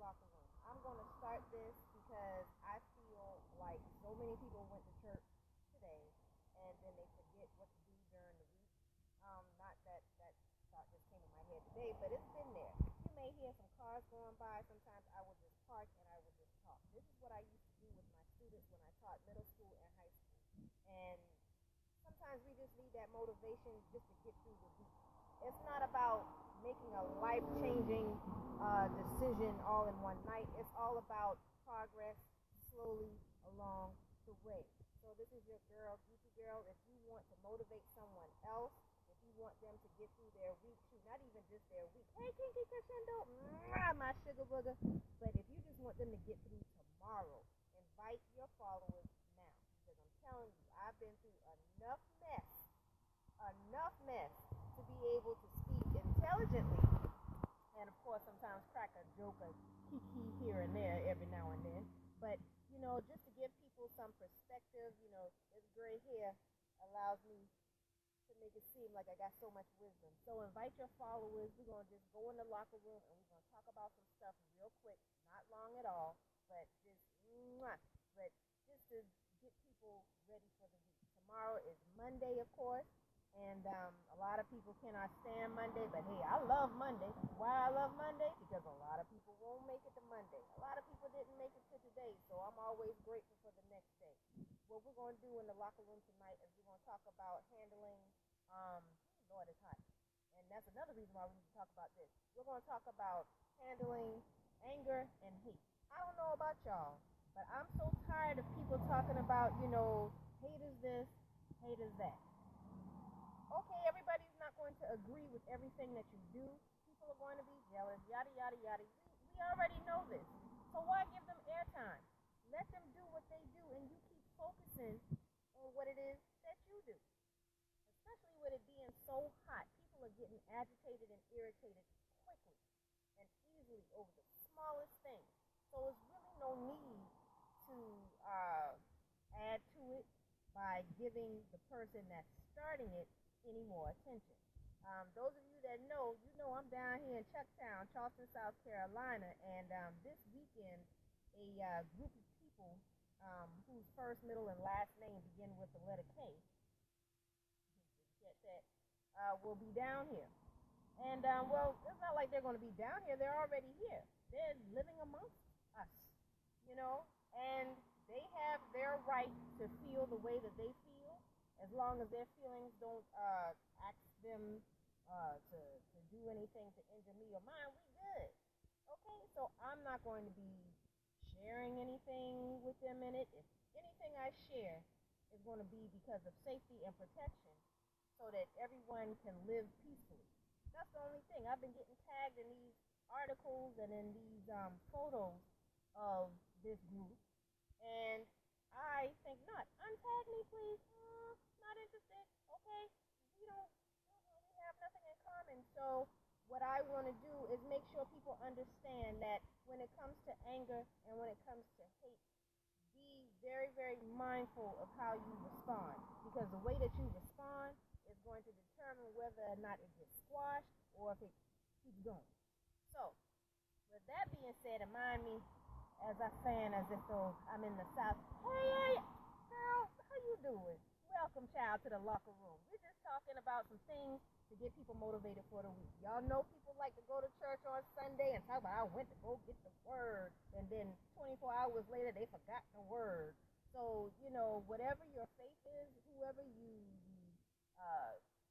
locker room. I'm going to start this because I feel like so many people went to church today and then they forget what to do during the week. Not that thought just came in my head today, but it's been there. You may hear some cars going by. Sometimes I will just park and I will just talk. This is what I used to do with my students when I taught middle school and high school. And sometimes we just need that motivation just to get through the week. It's not about making a life-changing decision all in one night. It's all about progress slowly along the way. So this is your girl, Geechie Gurl. If you want to motivate someone else, if you want them to get through their week, shoot, not even just their week. Hey, Kinky Crescendo, my sugar booger. But if you just want them to get through tomorrow, invite your followers now. Because I'm telling you, I've been through enough mess to be able to speak intelligently, and of course sometimes crack a joke, a kiki here and there every now and then. But just to give people some perspective, this gray hair allows me to make it seem like I got so much wisdom. So invite your followers. We're gonna just go in the locker room and we're gonna talk about some stuff real quick, not long at all, but just to get people ready for the week. Tomorrow is Monday, of course. And a lot of people cannot stand Monday, but hey, I love Monday. Why I love Monday? Because a lot of people won't make it to Monday. A lot of people didn't make it to today, so I'm always grateful for the next day. What we're going to do in the locker room tonight is we're going to talk about handling, Lord, it's hot. And that's another reason why we need to talk about this. We're going to talk about handling anger and hate. I don't know about y'all, but I'm so tired of people talking about, hate is this, hate is that. Okay, everybody's not going to agree with everything that you do. People are going to be jealous, yada, yada, yada. We already know this. So why give them airtime? Let them do what they do, and you keep focusing on what it is that you do. Especially with it being so hot. People are getting agitated and irritated quickly and easily over the smallest thing. So there's really no need to add to it by giving the person that's starting it any more attention. Those of you that know, I'm down here in Chucktown, Charleston, South Carolina, and this weekend a group of people whose first, middle, and last name begin with the letter K, get that, will be down here. And, it's not like they're going to be down here. They're already here. They're living amongst us, and they have their right to feel the way that they feel. As long as their feelings don't ask them to do anything to injure me or mine, we good. Okay, so I'm not going to be sharing anything with them in it. If anything I share is going to be because of safety and protection so that everyone can live peacefully. That's the only thing. I've been getting tagged in these articles and in these photos of this group, and I think not. Untag me, please. Not interested. Okay, we have nothing in common. So what I want to do is make sure people understand that when it comes to anger and when it comes to hate, be very, very mindful of how you respond, because the way that you respond is going to determine whether or not it gets squashed or if it keeps going. So with that being said, and mind me as I fan as if though I'm in the South. Hey, girl, how you doing? Welcome, child, to the locker room. We're just talking about some things to get people motivated for the week. Y'all know people like to go to church on Sunday and talk about, I went to go get the word, and then 24 hours later, they forgot the word. So, whatever your faith is, whoever you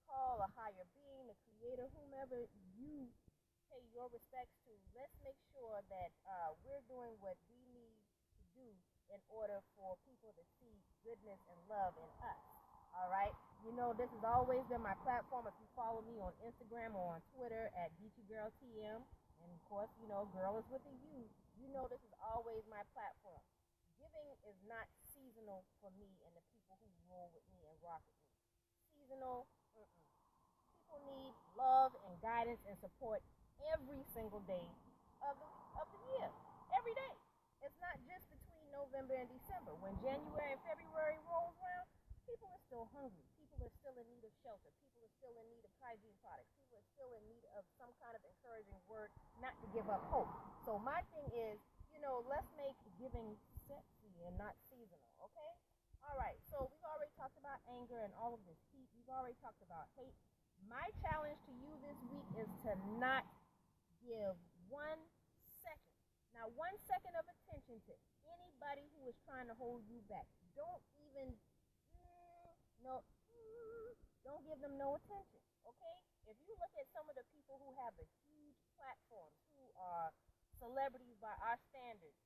call a higher being, the creator, whomever you pay your respects to, let's make sure that we're doing what we need to do in order for people to see goodness and love in us. All right? This has always been my platform. If you follow me on Instagram or on Twitter at Geechie Gurl TM, and of course, girl is with a U, this is always my platform. Giving is not seasonal for me and the people who roll with me and rock with me. Seasonal, people need love and guidance and support every single day of the year. Every day. It's not just between November and December. When January and February rolls around, people are still hungry. People are still in need of shelter. People are still in need of hygiene products. People are still in need of some kind of encouraging word, not to give up hope. So my thing is, let's make giving sexy and not seasonal, okay? All right, so we've already talked about anger and all of this heat. We've already talked about hate. My challenge to you this week is to not give 1 second, now 1 second of attention to anybody who is trying to hold you back. Don't even, no, don't give them no attention, okay? If you look at some of the people who have the huge platforms, who are celebrities by our standards,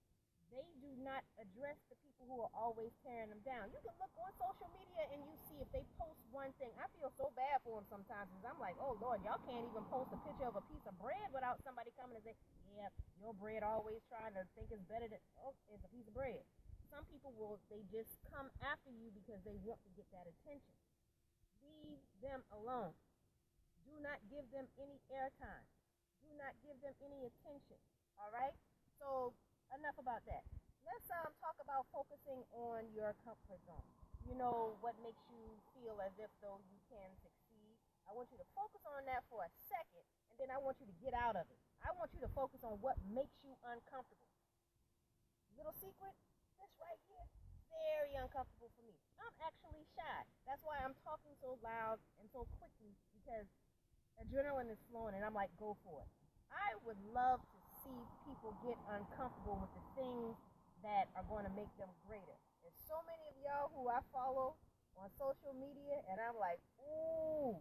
they do not address the people who are always tearing them down. You can look on social media and you see if they post one thing. I feel so bad for them sometimes because I'm like, oh, Lord, y'all can't even post a picture of a piece of bread without somebody coming and say, yeah, your bread always trying to think it's better than, oh, it's a piece of bread. Some people they just come after you because they want to get that attention. Leave them alone. Do not give them any airtime. Do not give them any attention. All right? So enough about that. Let's talk about focusing on your comfort zone. What makes you feel as if though you can succeed. I want you to focus on that for a second, and then I want you to get out of it. I want you to focus on what makes you uncomfortable. Little secret, this right here, very uncomfortable for me. I'm actually shy. That's why I'm talking so loud and so quickly, because adrenaline is flowing, and I'm like, go for it. I would love to see people get uncomfortable with the things that are going to make them greater. There's so many of y'all who I follow on social media, and I'm like, ooh,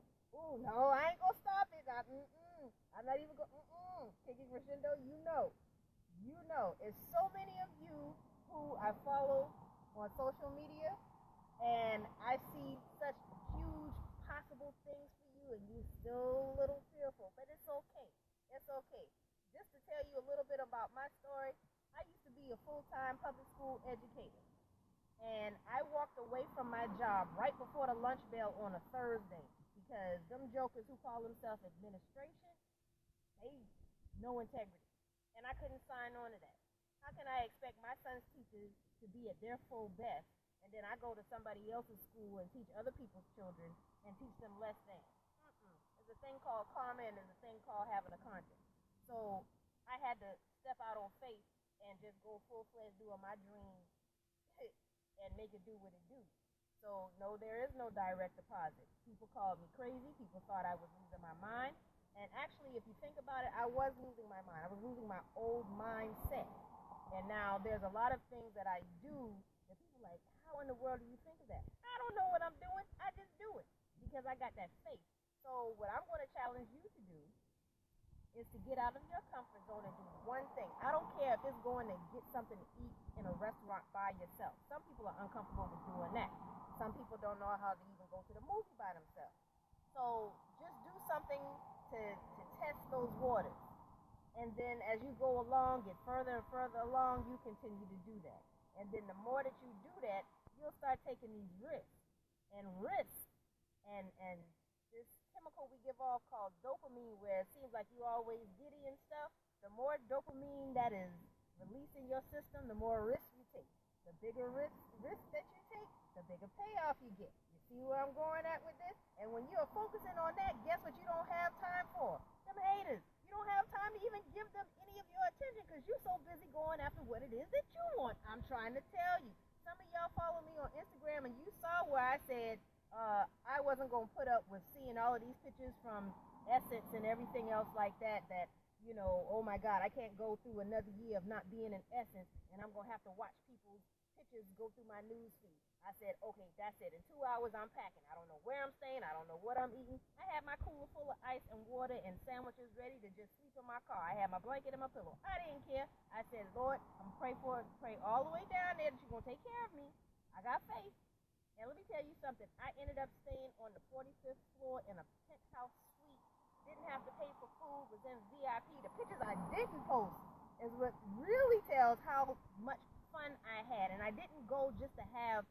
no, I ain't gonna stop it. I'm not even gonna, Kiki Crescendo, you know. It's so many of you who I follow on social media, and I see such huge possible things for you, and you're still a little fearful, but it's okay. It's okay. Just to tell you a little bit about my story, I used to be a full-time public school educator. And I walked away from my job right before the lunch bell on a Thursday because them jokers who call themselves administration, they no integrity. And I couldn't sign on to that. How can I expect my son's teachers to be at their full best, and then I go to somebody else's school and teach other people's children and teach them less than? There's a thing called karma, and there's a thing called having a conscience. So I had to step out on faith and just go full-fledged doing my dream and make it do what it do. So, no, there is no direct deposit. People called me crazy. People thought I was losing my mind. And actually, if you think about it, I was losing my mind. I was losing my old mindset. And now there's a lot of things that I do that people are like, how in the world do you think of that? I don't know what I'm doing. I just do it because I got that faith. So what I'm going to challenge you to do is to get out of your comfort zone and do one thing. I don't care if it's going to get something to eat in a restaurant by yourself. Some people are uncomfortable with doing that. Some people don't know how to even go to the movie by themselves. So just do something to test those waters. And then as you go along, get further and further along, you continue to do that. And then the more that you do that, you'll start taking these risks. And this chemical we give off called dopamine, where it seems like you're always giddy and stuff, the more dopamine that is released in your system, the more risk you take. The bigger risk that you take, the bigger payoff you get. You see where I'm going at with this? And when you're focusing on that, guess what you don't have time for? Them haters. You don't have time to even give them any of your attention because you're so busy going after what it is that you want. I'm trying to tell you. Some of y'all follow me on Instagram, and you saw where I said I wasn't going to put up with seeing all of these pictures from Essence and everything else like that, oh my God, I can't go through another year of not being in Essence, and I'm going to have to watch people's pictures go through my news feed. I said, okay, that's it. In 2 hours, I'm packing. I don't know where I'm staying. I don't know what I'm eating. I had my cooler full of ice and water and sandwiches ready to just sleep in my car. I had my blanket and my pillow. I didn't care. I said, Lord, I'm going to pray all the way down there that you're going to take care of me. I got faith. And let me tell you something. I ended up staying on the 45th floor in a penthouse suite. Didn't have to pay for food. Was in VIP. The pictures I didn't post is what really tells how much fun I had. And I didn't go just to have,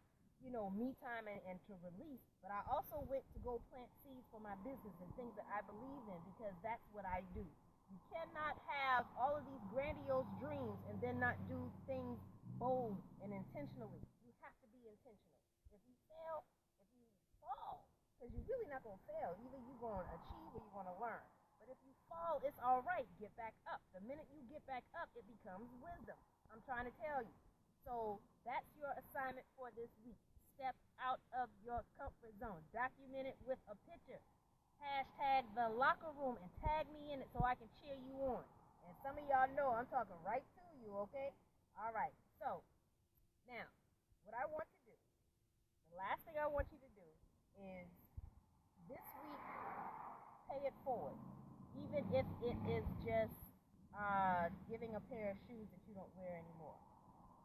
me time and to release. But I also went to go plant seeds for my business and things that I believe in, because that's what I do. You cannot have all of these grandiose dreams and then not do things bold and intentionally. You have to be intentional. If you fall, because you're really not going to fail. Either you're going to achieve or you're going to learn. But if you fall, well, it's all right. Get back up. The minute you get back up, it becomes wisdom. I'm trying to tell you. So that's your assignment for this week. Step out of your comfort zone. Document it with a picture. Hashtag the locker room and tag me in it so I can cheer you on. And some of y'all know I'm talking right to you, okay? All right. So now, what I want to do, the last thing I want you to do is this week pay it forward. Even if it is just giving a pair of shoes that you don't wear anymore.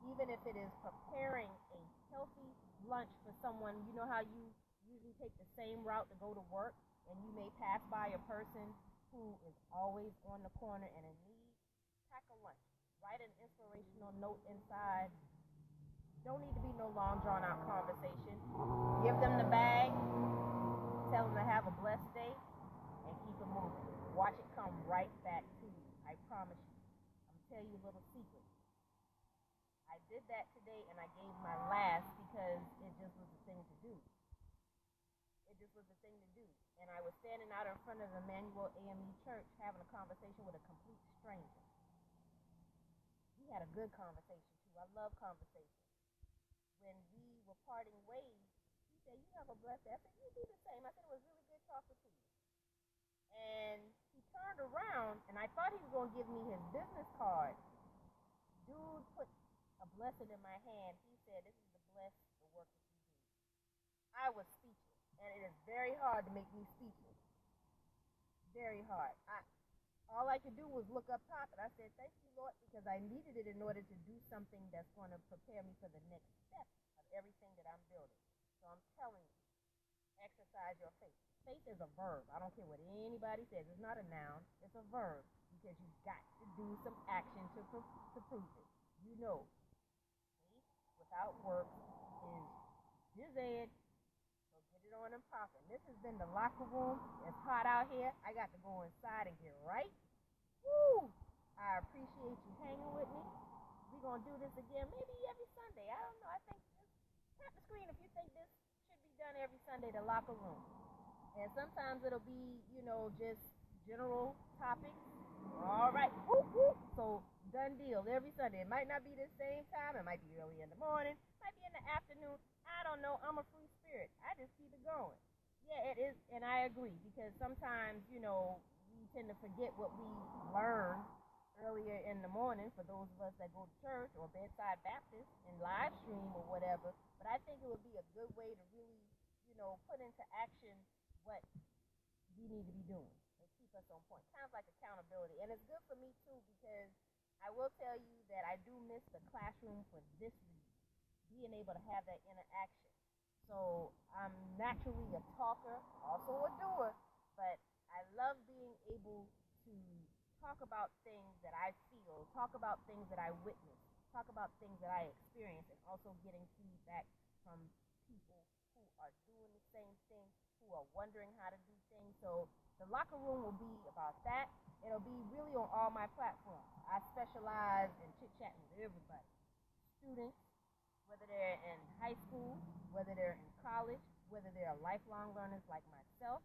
Even if it is preparing a healthy lunch for someone. You know how you usually take the same route to go to work, and you may pass by a person who is always on the corner and in need. Pack a lunch. Write an inspirational note inside. Don't need to be no long drawn out conversation. Give them the bag. Tell them to have a blessed day and keep it moving. Watch it come right back to you. I promise you. I'm gonna tell you a little secret. I did that today and I gave my last because it just was the thing to do. It just was the thing to do. And I was standing out in front of the Emmanuel AME church having a conversation with a complete stranger. We had a good conversation too. I love conversation. When we were parting ways, he said, "You have a blessed day." I said, "You do the same." I said, "It was really good talking to you." And he turned around, and I thought he was going to give me his business card. Dude put a blessing in my hand. He said, "This is to bless the work that you do." I was speechless, and it is very hard to make me speechless. Very hard. All I could do was look up top, and I said, "Thank you, Lord," because I needed it in order to do something that's going to prepare me for the next step of everything that I'm building. So I'm telling you, exercise your faith. Faith is a verb. I don't care what anybody says. It's not a noun. It's a verb because you've got to do some action to prove it. You know, faith without work is disease. So get it on and popping. This has been the locker room. It's hot out here. I got to go inside and get right. Woo! I appreciate you hanging with me. We're going to do this again maybe every Sunday. I don't know. I think just tap the screen if you think this should be done every Sunday, the locker room. And sometimes it'll be, just general topics. All right. Whoop, whoop. So, done deal every Sunday. It might not be the same time. It might be early in the morning. It might be in the afternoon. I don't know. I'm a free spirit. I just keep it going. Yeah, it is. And I agree because sometimes, we tend to forget what we learned earlier in the morning for those of us that go to church or Bedside Baptist and live stream or whatever. But I think it would be a good way to really, put into action what we need to be doing and keep us on point. Kind of like accountability. And it's good for me, too, because I will tell you that I do miss the classroom for this reason, being able to have that interaction. So I'm naturally a talker, also a doer, but I love being able to talk about things that I feel, talk about things that I witness, talk about things that I experience, and also getting feedback from people who are doing the same thing, who are wondering how to do things. So the locker room will be about that. It'll be really on all my platforms. I specialize in chit-chatting with everybody. Students, whether they're in high school, whether they're in college, whether they're lifelong learners like myself.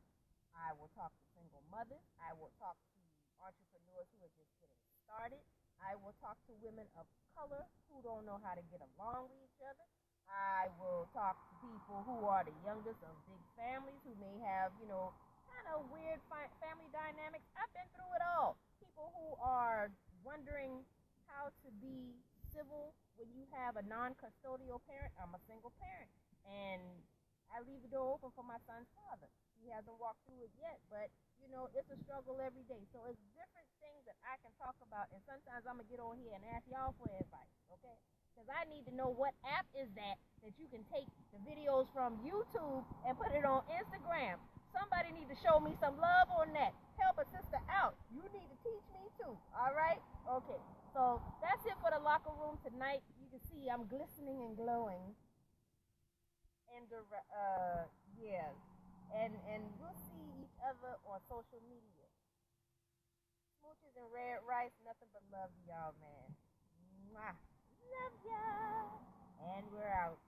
I will talk to single mothers. I will talk to entrepreneurs who are just getting started. I will talk to women of color who don't know how to get along with each other. I will talk to people who are the youngest of big families who may have, kind of weird family dynamics. I've been through it all. People who are wondering how to be civil when you have a non-custodial parent. I'm a single parent, and I leave the door open for my son's father. He hasn't walked through it yet, but, it's a struggle every day. So it's different things that I can talk about, and sometimes I'm going to get on here and ask y'all for advice, okay? Because I need to know what app is that you can take the videos from YouTube and put it on Instagram. Somebody need to show me some love on that. Help a sister out. You need to teach me too, all right? Okay, so that's it for the locker room tonight. You can see I'm glistening and glowing. And and we'll see each other on social media. Smooches and red rice, nothing but love to y'all, man. Mwah. Love ya. And we're out.